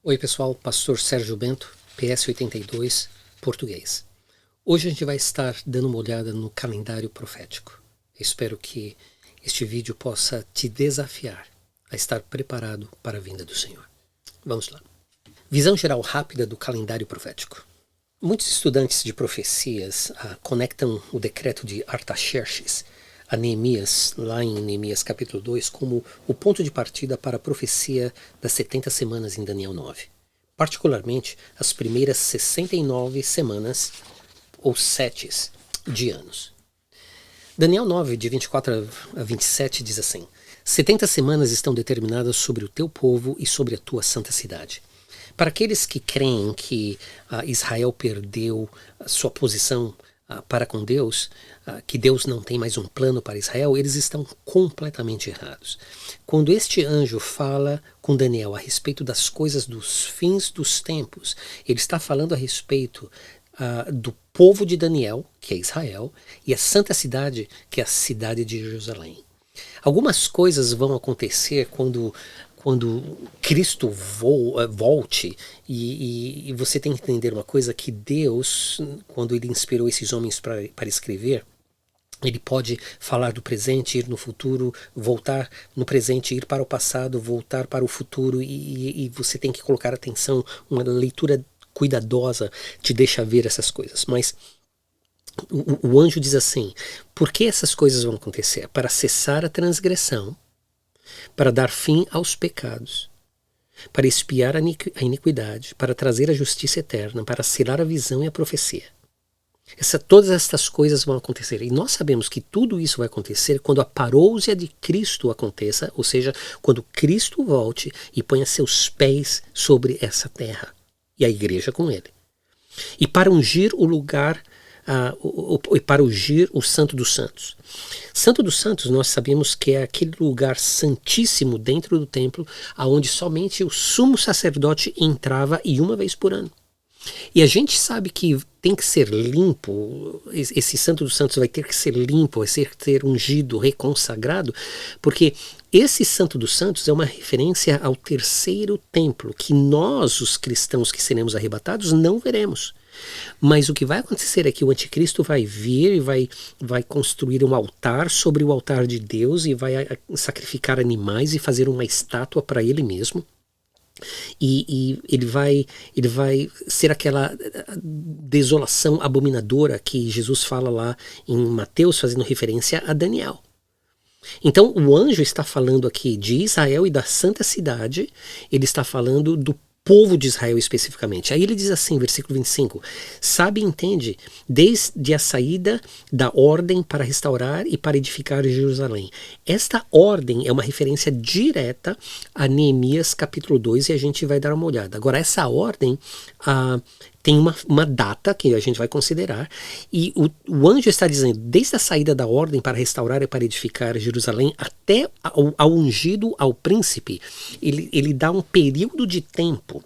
Oi pessoal, Pastor Sérgio Bento, PS82, português. Hoje a gente vai estar dando uma olhada no calendário profético. Espero que este vídeo possa te desafiar a estar preparado para a vinda do Senhor. Vamos lá. Visão geral rápida do calendário profético. Muitos estudantes de profecias conectam o decreto de Artaxerxes a Neemias, lá em Neemias capítulo 2, como o ponto de partida para a profecia das 70 semanas em Daniel 9. Particularmente, as primeiras 69 semanas, ou setes, de anos. Daniel 9, de 24 a 27, diz assim: 70 semanas estão determinadas sobre o teu povo e sobre a tua santa cidade. Para aqueles que creem que Israel perdeu a sua posição para com Deus, que Deus não tem mais um plano para Israel, eles estão completamente errados. Quando este anjo fala com Daniel a respeito das coisas dos fins dos tempos, ele está falando a respeito do povo de Daniel, que é Israel, e a santa cidade, que é a cidade de Jerusalém. Algumas coisas vão acontecer quando Cristo volte, e você tem que entender uma coisa, que Deus, quando ele inspirou esses homens para escrever, ele pode falar do presente, ir no futuro, voltar no presente, ir para o passado, voltar para o futuro, e você tem que colocar atenção, uma leitura cuidadosa te deixa ver essas coisas. Mas o anjo diz assim: por que essas coisas vão acontecer? Para cessar a transgressão, para dar fim aos pecados, para expiar a iniquidade, para trazer a justiça eterna, para selar a visão e a profecia. Todas estas coisas vão acontecer. E nós sabemos que tudo isso vai acontecer quando a parousia de Cristo aconteça, ou seja, quando Cristo volte e ponha seus pés sobre essa terra, e a igreja com ele. E para ungir o lugar, e para ungir o Santo dos Santos. Santo dos Santos, nós sabemos que é aquele lugar santíssimo dentro do templo, aonde somente o sumo sacerdote entrava, e uma vez por ano. E a gente sabe que tem que ser limpo, esse Santo dos Santos vai ter que ser limpo, vai ser ungido, reconsagrado, porque esse Santo dos Santos é uma referência ao terceiro templo, que nós, os cristãos que seremos arrebatados, não veremos. Mas o que vai acontecer é que o anticristo vai vir e vai construir um altar sobre o altar de Deus, e vai sacrificar animais e fazer uma estátua para ele mesmo. E ele vai ser aquela desolação abominadora que Jesus fala lá em Mateus, fazendo referência a Daniel. Então o anjo está falando aqui de Israel e da santa cidade, ele está falando do povo de Israel especificamente. Aí ele diz assim, versículo 25: sabe e entende, desde a saída da ordem para restaurar e para edificar Jerusalém. Esta ordem é uma referência direta a Neemias capítulo 2, e a gente vai dar uma olhada. Agora, essa ordem tem uma data que a gente vai considerar, e o anjo está dizendo, desde a saída da ordem para restaurar e para edificar Jerusalém até ao ungido, ao príncipe, ele dá um período de tempo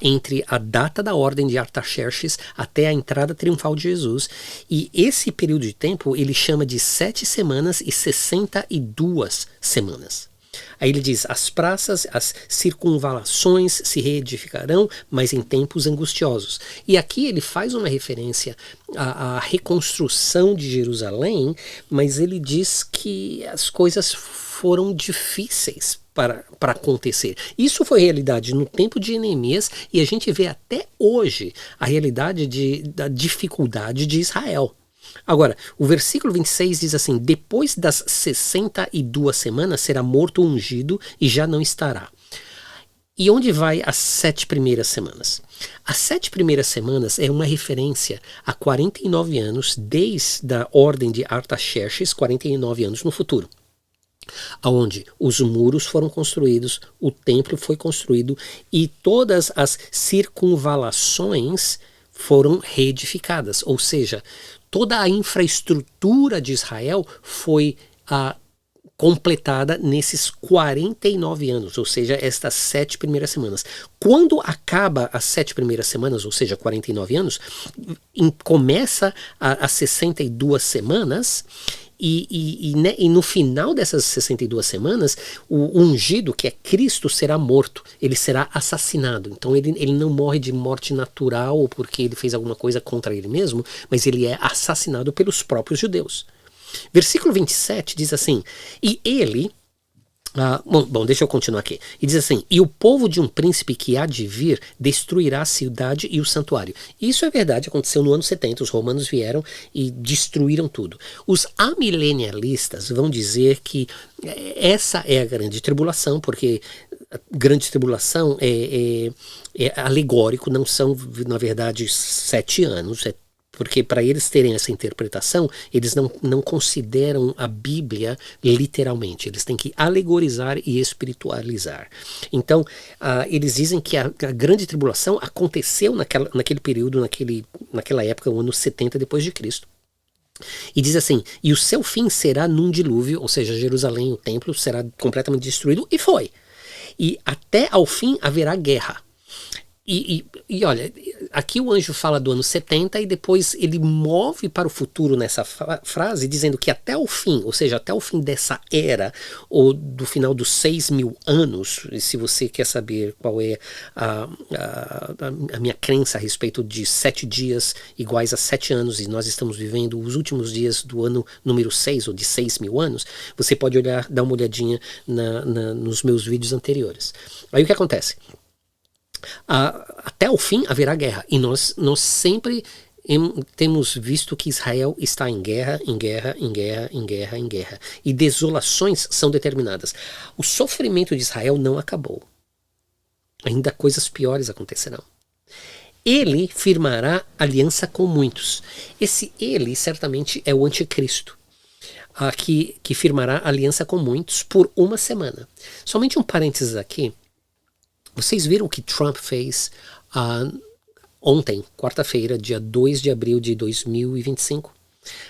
entre a data da ordem de Artaxerxes até a entrada triunfal de Jesus, e esse período de tempo ele chama de 7 semanas e 62 semanas. Aí ele diz: as praças, as circunvalações se reedificarão, mas em tempos angustiosos. E aqui ele faz uma referência à reconstrução de Jerusalém, mas ele diz que as coisas foram difíceis para acontecer. Isso foi realidade no tempo de Neemias, e a gente vê até hoje a realidade da dificuldade de Israel. Agora, o versículo 26 diz assim: depois das 62 semanas será morto o ungido e já não estará. E onde vai as 7 primeiras semanas? As 7 primeiras semanas é uma referência a 49 anos desde a ordem de Artaxerxes, 49 anos no futuro, onde os muros foram construídos, o templo foi construído e todas as circunvalações foram reedificadas, ou seja, toda a infraestrutura de Israel foi completada nesses 49 anos, ou seja, estas 7 primeiras semanas. Quando acaba as 7 primeiras semanas, ou seja, 49 anos, começa as 62 semanas, E no final dessas 62 semanas, o ungido, que é Cristo, será morto, ele será assassinado. Então ele não morre de morte natural ou porque ele fez alguma coisa contra ele mesmo, mas ele é assassinado pelos próprios judeus. Versículo 27 diz assim, e ele... bom, deixa eu continuar aqui. E diz assim, e o povo de um príncipe que há de vir destruirá a cidade e o santuário. Isso é verdade, aconteceu no ano 70, os romanos vieram e destruíram tudo. Os amilenialistas vão dizer que essa é a grande tribulação, porque a grande tribulação é alegórico, não são, na verdade, 7 anos, porque para eles terem essa interpretação, eles não consideram a Bíblia literalmente. Eles têm que alegorizar e espiritualizar. Então, eles dizem que a grande tribulação aconteceu naquele período, naquela época, o ano 70 depois de Cristo. E diz assim, e o seu fim será num dilúvio, ou seja, Jerusalém, o templo, será completamente destruído, e foi. E até ao fim haverá guerra. E olha, aqui o anjo fala do ano 70 e depois ele move para o futuro nessa frase, dizendo que até o fim, ou seja, até o fim dessa era, ou do final dos 6.000 anos, e se você quer saber qual é a minha crença a respeito de 7 dias iguais a 7 anos, e nós estamos vivendo os últimos dias do ano número 6, ou de 6.000 anos, você pode dar uma olhadinha nos meus vídeos anteriores. Aí o que acontece? Até o fim haverá guerra, e nós sempre temos visto que Israel está em guerra, e desolações são determinadas. O sofrimento de Israel não acabou, ainda coisas piores acontecerão. Ele firmará aliança com muitos. Esse ele certamente é o anticristo, que firmará aliança com muitos por uma semana. Somente um parênteses aqui. Vocês viram o que Trump fez ontem, quarta-feira, dia 2 de abril de 2025?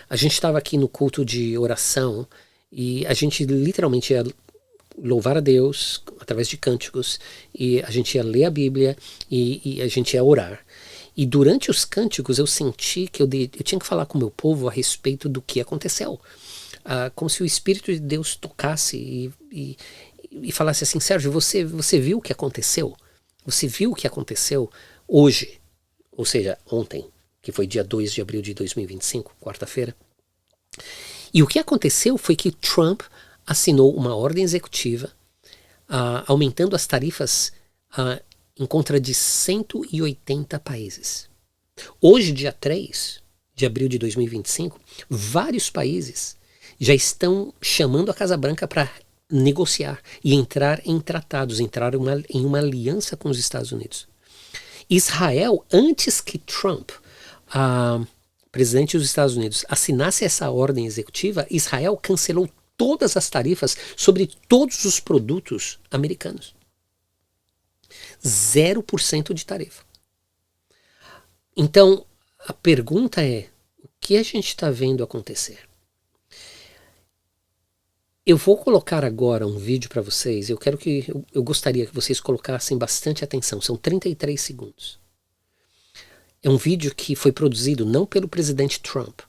A gente estava aqui no culto de oração e a gente literalmente ia louvar a Deus através de cânticos, e a gente ia ler a Bíblia e a gente ia orar. E durante os cânticos eu senti que eu tinha que falar com o meu povo a respeito do que aconteceu. Como se o Espírito de Deus tocasse e falasse assim, Sérgio, você viu o que aconteceu? Você viu o que aconteceu hoje? Ou seja, ontem, que foi dia 2 de abril de 2025, quarta-feira. E o que aconteceu foi que Trump assinou uma ordem executiva aumentando as tarifas em contra de 180 países. Hoje, dia 3 de abril de 2025, vários países já estão chamando a Casa Branca para negociar e entrar em tratados, entrar em uma aliança com os Estados Unidos. Israel, antes que Trump, presidente dos Estados Unidos, assinasse essa ordem executiva, Israel cancelou todas as tarifas sobre todos os produtos americanos. 0% de tarifa. Então, a pergunta é, o que a gente está vendo acontecer? Eu vou colocar agora um vídeo para vocês, eu gostaria que vocês colocassem bastante atenção, são 33 segundos. É um vídeo que foi produzido não pelo presidente Trump,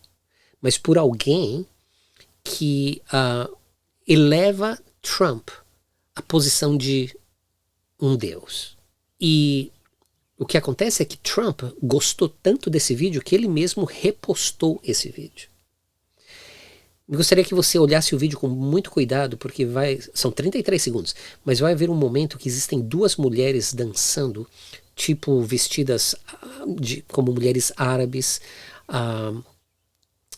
mas por alguém que eleva Trump à posição de um deus. E o que acontece é que Trump gostou tanto desse vídeo que ele mesmo repostou esse vídeo. Eu gostaria que você olhasse o vídeo com muito cuidado, porque são 33 segundos, mas vai haver um momento que existem duas mulheres dançando, tipo vestidas como mulheres árabes,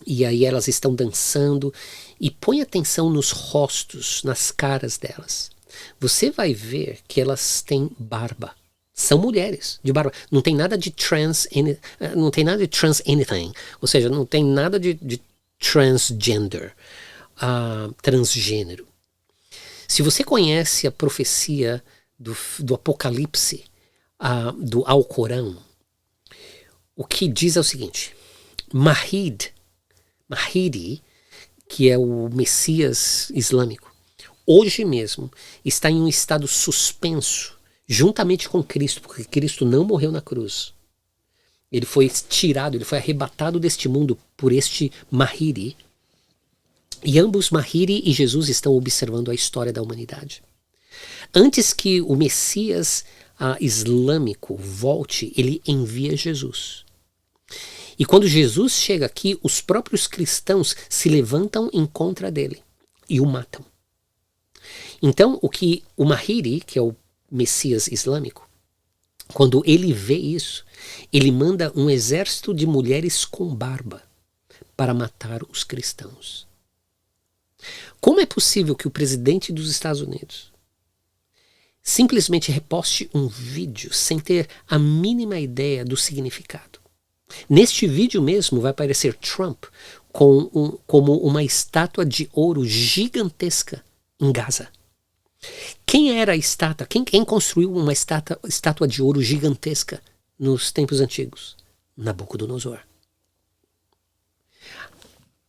e aí elas estão dançando, e põe atenção nos rostos, nas caras delas. Você vai ver que elas têm barba. São mulheres de barba. Não tem nada de trans anything, ou seja, não tem nada de transgender, transgênero. Se você conhece a profecia do Apocalipse, do Alcorão, o que diz é o seguinte: Mahdi, que é o Messias islâmico, hoje mesmo está em um estado suspenso, juntamente com Cristo, porque Cristo não morreu na cruz. Ele foi tirado, ele foi arrebatado deste mundo por este Mahdi. E ambos, Mahiri e Jesus, estão observando a história da humanidade. Antes que o Messias islâmico volte, ele envia Jesus. E quando Jesus chega aqui, os próprios cristãos se levantam em contra dele e o matam. Então, o Mahiri, que é o Messias islâmico, quando ele vê isso, ele manda um exército de mulheres com barba para matar os cristãos. Como é possível que o presidente dos Estados Unidos simplesmente reposte um vídeo sem ter a mínima ideia do significado? Neste vídeo mesmo vai aparecer Trump como uma estátua de ouro gigantesca em Gaza. Quem era a estátua? Quem construiu uma estátua de ouro gigantesca nos tempos antigos? Nabucodonosor.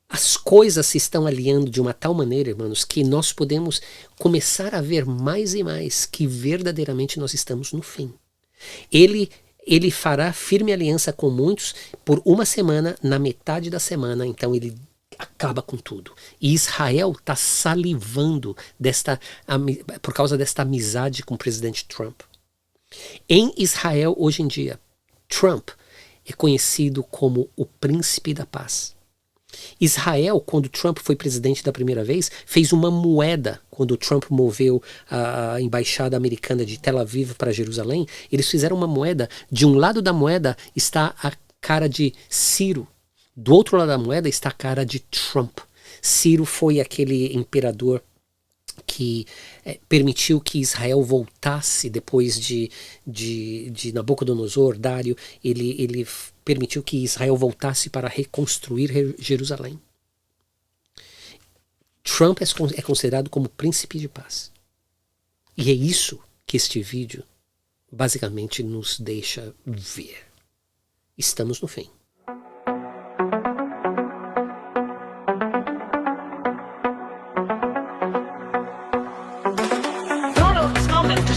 As coisas se estão alinhando de uma tal maneira, irmãos, que nós podemos começar a ver mais e mais que verdadeiramente nós estamos no fim. Ele fará firme aliança com muitos por uma semana, na metade da semana, então ele acaba com tudo. E Israel está salivando por causa desta amizade com o presidente Trump. Em Israel, hoje em dia, Trump é conhecido como o príncipe da paz. Israel, quando Trump foi presidente da primeira vez, fez uma moeda. Quando Trump moveu a embaixada americana de Tel Aviv para Jerusalém, eles fizeram uma moeda. De um lado da moeda está a cara de Ciro. Do outro lado da moeda está a cara de Trump. Ciro foi aquele imperador que permitiu que Israel voltasse depois de Nabucodonosor, Dário. Ele permitiu que Israel voltasse para reconstruir Jerusalém. Trump é considerado como príncipe de paz. E é isso que este vídeo basicamente nos deixa ver. Estamos no fim.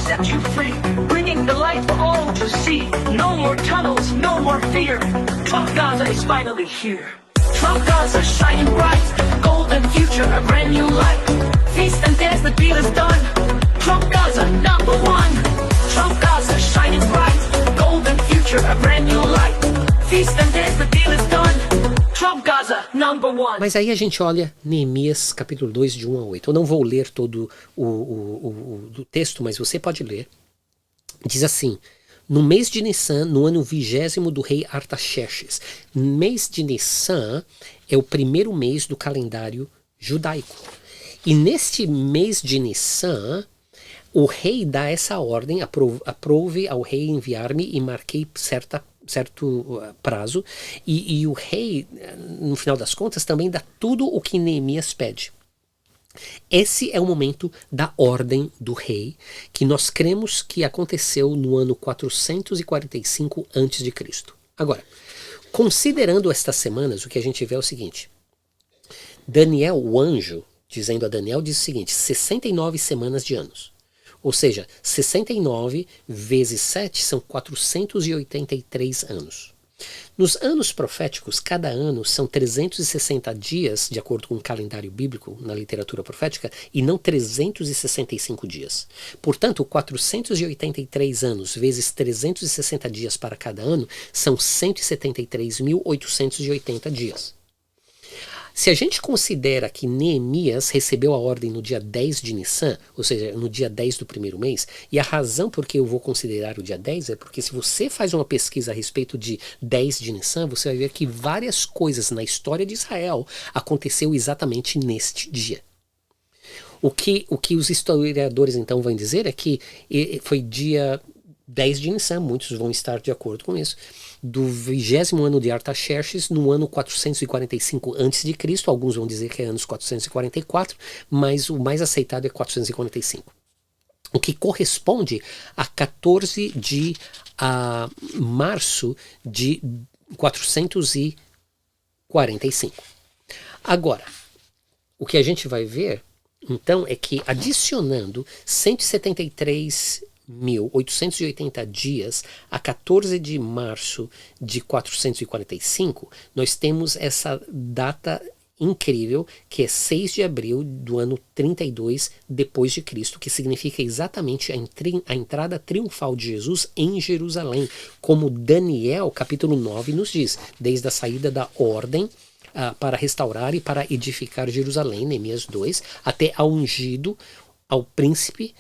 Set you free, bringing the light for all to see. No more tunnels, no more fear. Trump Gaza is finally here. Trump Gaza shining bright, golden future, a brand new light. Feast and dance, the deal is done. Trump Gaza #1. Trump Gaza shining bright, golden future, a brand new light. Feast and dance, the deal is done. Trump Gaza #1. Mas aí a gente olha Neemias capítulo 2 de 1 a 8. Eu não vou ler todo o texto, mas você pode ler. Diz assim: no mês de Nissan, no ano 20º do rei Artaxerxes. Mês de Nissan é o primeiro mês do calendário judaico. E neste mês de Nissan, o rei dá essa ordem: aprove ao rei enviar-me, e marquei certo prazo, e o rei, no final das contas, também dá tudo o que Neemias pede. Esse é o momento da ordem do rei, que nós cremos que aconteceu no ano 445 a.C. Agora, considerando estas semanas, o que a gente vê é o seguinte: Daniel, o anjo, dizendo a Daniel, diz o seguinte: 69 semanas de anos. Ou seja, 69 vezes 7 são 483 anos. Nos anos proféticos, cada ano são 360 dias, de acordo com o calendário bíblico na literatura profética, e não 365 dias. Portanto, 483 anos vezes 360 dias para cada ano são 173.880 dias. Se a gente considera que Neemias recebeu a ordem no dia 10 de Nissan, ou seja, no dia 10 do primeiro mês, e a razão por que eu vou considerar o dia 10 é porque se você faz uma pesquisa a respeito de 10 de Nissan, você vai ver que várias coisas na história de Israel aconteceu exatamente neste dia. O que os historiadores então vão dizer é que foi dia 10 de Nissan, muitos vão estar de acordo com isso, do 20º ano de Artaxerxes, no ano 445 a.C., alguns vão dizer que é anos 444, mas o mais aceitado é 445. O que corresponde a 14 de março de 445. Agora, o que a gente vai ver, então, é que adicionando 173.880 dias a 14 de março de 445, nós temos essa data incrível, que é 6 de abril do ano 32 depois de Cristo, que significa exatamente a entrada triunfal de Jesus em Jerusalém, como Daniel capítulo 9 nos diz, desde a saída da ordem para restaurar e para edificar Jerusalém, Neemias 2, até ao ungido, ao príncipe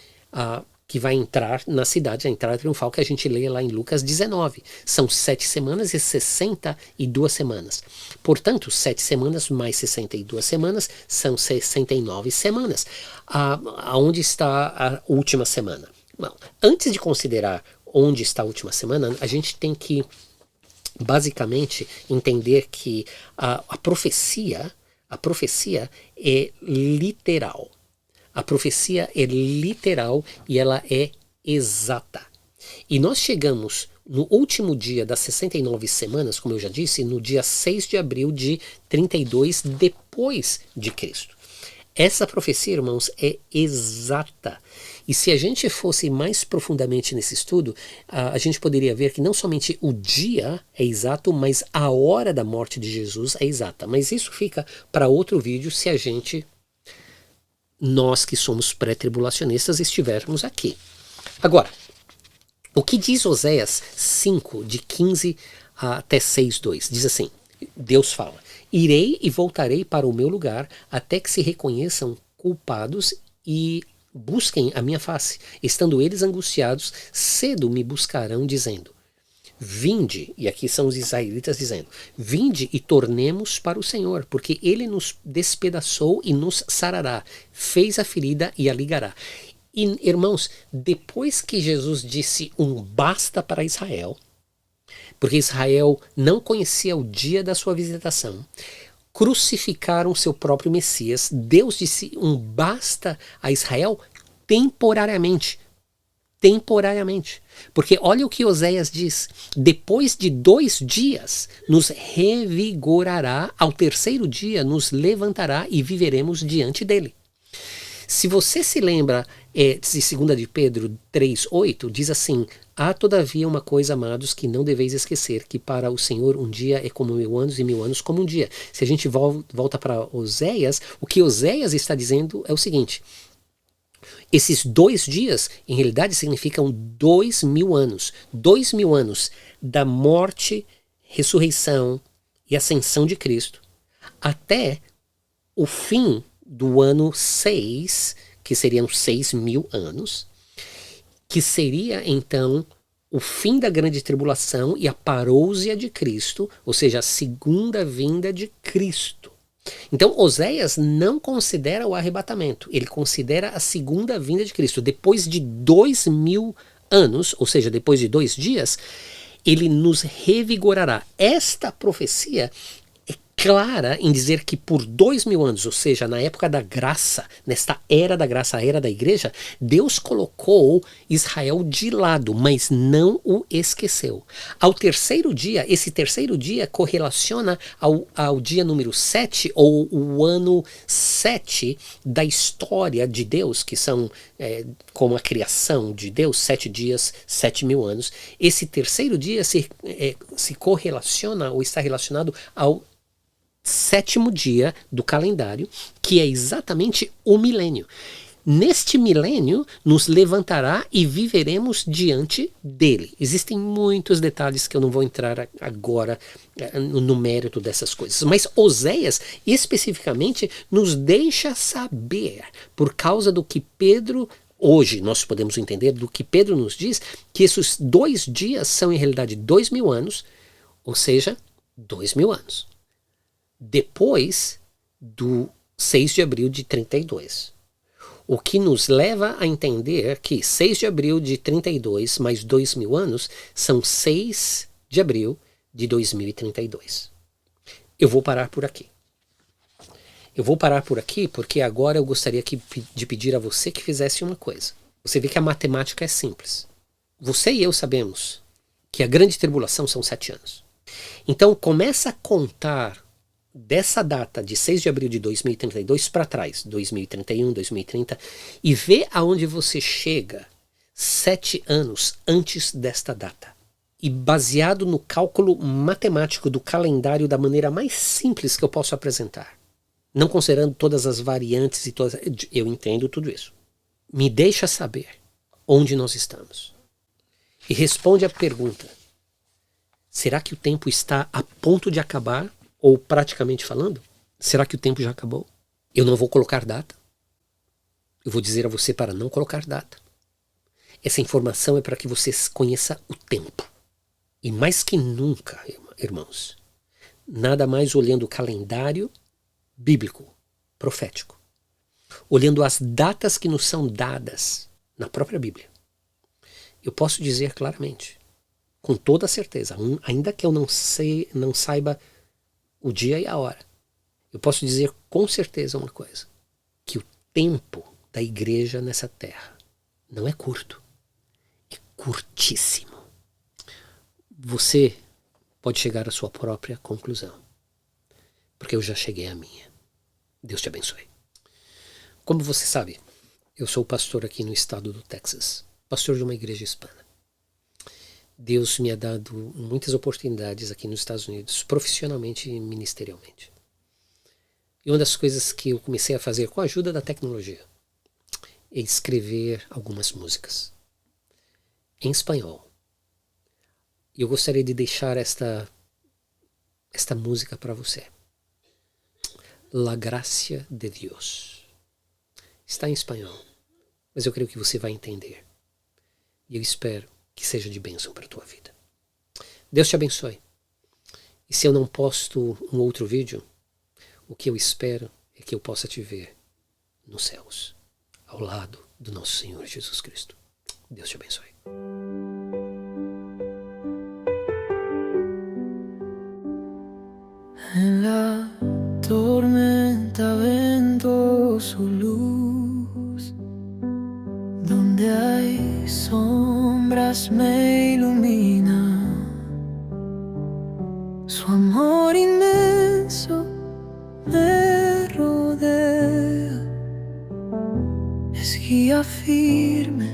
que vai entrar na cidade, a entrada triunfal que a gente lê lá em Lucas 19. São 7 semanas e 62 semanas. Portanto, 7 semanas mais 62 semanas são 69 semanas. Aonde está a última semana? Bom, antes de considerar onde está a última semana, a gente tem que basicamente entender que a profecia é literal. A profecia é literal e ela é exata. E nós chegamos no último dia das 69 semanas, como eu já disse, no dia 6 de abril de 32 depois de Cristo. Essa profecia, irmãos, é exata. E se a gente fosse mais profundamente nesse estudo, a gente poderia ver que não somente o dia é exato, mas a hora da morte de Jesus é exata. Mas isso fica para outro vídeo se nós que somos pré-tribulacionistas estivermos aqui. Agora, o que diz Oséias 5, de 15 até 6:2? Diz assim, Deus fala, irei e voltarei para o meu lugar até que se reconheçam culpados e busquem a minha face. Estando eles angustiados, cedo me buscarão dizendo, vinde, e aqui são os israelitas dizendo, vinde e tornemos para o Senhor, porque ele nos despedaçou e nos sarará, fez a ferida e a ligará. E, irmãos, depois que Jesus disse um basta para Israel, porque Israel não conhecia o dia da sua visitação, crucificaram seu próprio Messias, Deus disse um basta a Israel temporariamente. Porque olha o que Oséias diz, depois de 2 dias nos revigorará, ao terceiro dia nos levantará e viveremos diante dele. Se você se lembra de 2 de Pedro 3:8, diz assim, há todavia uma coisa, amados, que não deveis esquecer, que para o Senhor um dia é como 1000 anos e 1000 anos como um dia. Se a gente volta para Oséias, o que Oséias está dizendo é o seguinte, esses 2 dias, em realidade, significam 2000 anos. 2000 anos da morte, ressurreição e ascensão de Cristo até o fim do ano 6, que seriam 6.000 anos, que seria, então, o fim da grande tribulação e a parousia de Cristo, ou seja, a segunda vinda de Cristo. Então, Oséias não considera o arrebatamento, ele considera a segunda vinda de Cristo. Depois de 2000 anos, ou seja, depois de 2 dias, ele nos revigorará. Esta profecia é clara em dizer que por 2000 anos, ou seja, na época da graça, nesta era da graça, a era da igreja, Deus colocou Israel de lado, mas não o esqueceu. Ao terceiro dia, esse terceiro dia correlaciona ao dia número 7, ou o ano 7 da história de Deus, que são como a criação de Deus, 7 dias, 7.000 anos. Esse terceiro dia se correlaciona ou está relacionado ao 7º dia do calendário, que é exatamente o milênio. Neste milênio nos levantará e viveremos diante dele. Existem muitos detalhes que eu não vou entrar agora no mérito dessas coisas, mas Oséias especificamente nos deixa saber, por causa do que Pedro, hoje nós podemos entender do que Pedro nos diz, que esses 2 dias são em realidade 2000 anos, ou seja, 2000 anos. Depois do 6 de abril de 32. O que nos leva a entender que 6 de abril de 32 mais 2000 anos são 6 de abril de 2032. Eu vou parar por aqui. Porque agora eu gostaria de pedir a você que fizesse uma coisa. Você vê que a matemática é simples. Você e eu sabemos que a grande tribulação são 7 anos. Então começa a contar dessa data de 6 de abril de 2032 para trás, 2031, 2030, e vê aonde você chega 7 anos antes desta data. E baseado no cálculo matemático do calendário da maneira mais simples que eu posso apresentar, Não considerando todas as variantes e todas... Eu entendo tudo isso. Me deixa saber onde nós estamos. E responde a pergunta. Será que o tempo está a ponto de acabar? Ou praticamente falando? Será que o tempo já acabou? Eu não vou colocar data. Eu vou dizer a você para não colocar data. Essa informação é para que você conheça o tempo. E mais que nunca, irmãos, nada mais olhando o calendário bíblico, profético, olhando as datas que nos são dadas na própria Bíblia, eu posso dizer claramente, com toda certeza, ainda que eu não saiba o dia e a hora, eu posso dizer com certeza uma coisa, que o tempo da igreja nessa terra não é curto, é curtíssimo. Você pode chegar à sua própria conclusão, porque eu já cheguei à minha. Deus te abençoe. Como você sabe, eu sou pastor aqui no estado do Texas, pastor de uma igreja hispana. Deus me ha dado muitas oportunidades aqui nos Estados Unidos, profissionalmente e ministerialmente. E uma das coisas que eu comecei a fazer com a ajuda da tecnologia é escrever algumas músicas em espanhol. E eu gostaria de deixar esta música para você. La Gracia de Dios. Está em espanhol, mas eu creio que você vai entender. E eu espero que seja de bênção para a tua vida. Deus te abençoe. E se eu não posto um outro vídeo, o que eu espero é que eu possa te ver nos céus, ao lado do nosso Senhor Jesus Cristo. Deus te abençoe. En la tormenta vento su luz, donde hay sombras me ilumina, su amor inmenso me rodea, es guía firme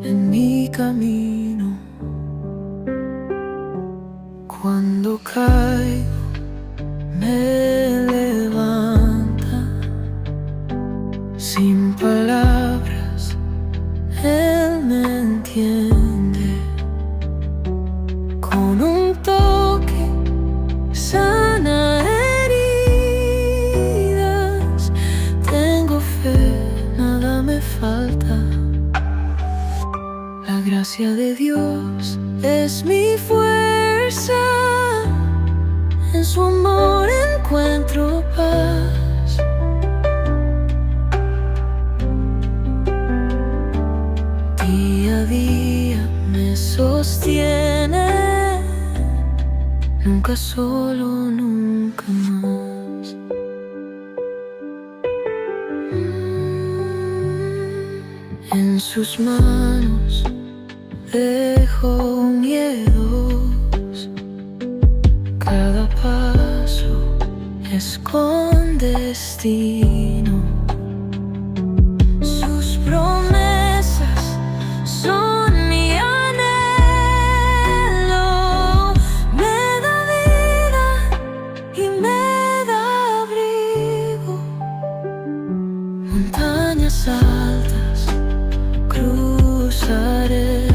en mi camino. Cuando caigo me levanta, sin palabras Él me entiende, con un toque sana heridas, tengo fe, nada me falta. La gracia de Dios es mi fuerza, en su amor encuentro paz. Día a día me sostiene, nunca solo, nunca más. En sus manos dejo miedos, cada paso es con destino. Sus promesas son mi anhelo, me da vida y me da abrigo. Montañas altas cruzaré,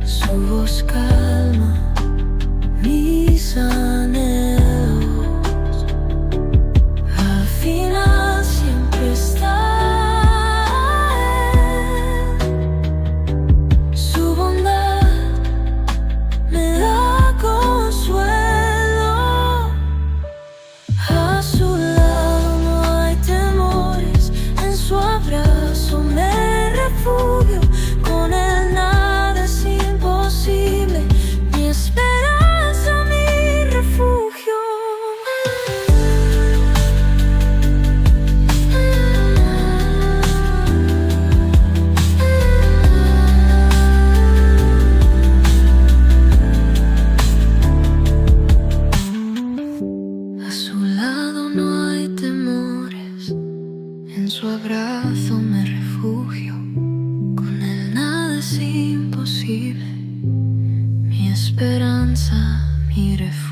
su voz calma mis anhelos, al final siempre está Él. Su bondad me da consuelo, a su lado no hay temores, en su abrazo me refugio, con Él nada es imposible, mi esperanza, mi refugio. A su lado no hay temores, en su abrazo me refugio, con Él nada es imposible, mi esperanza, mi refugio.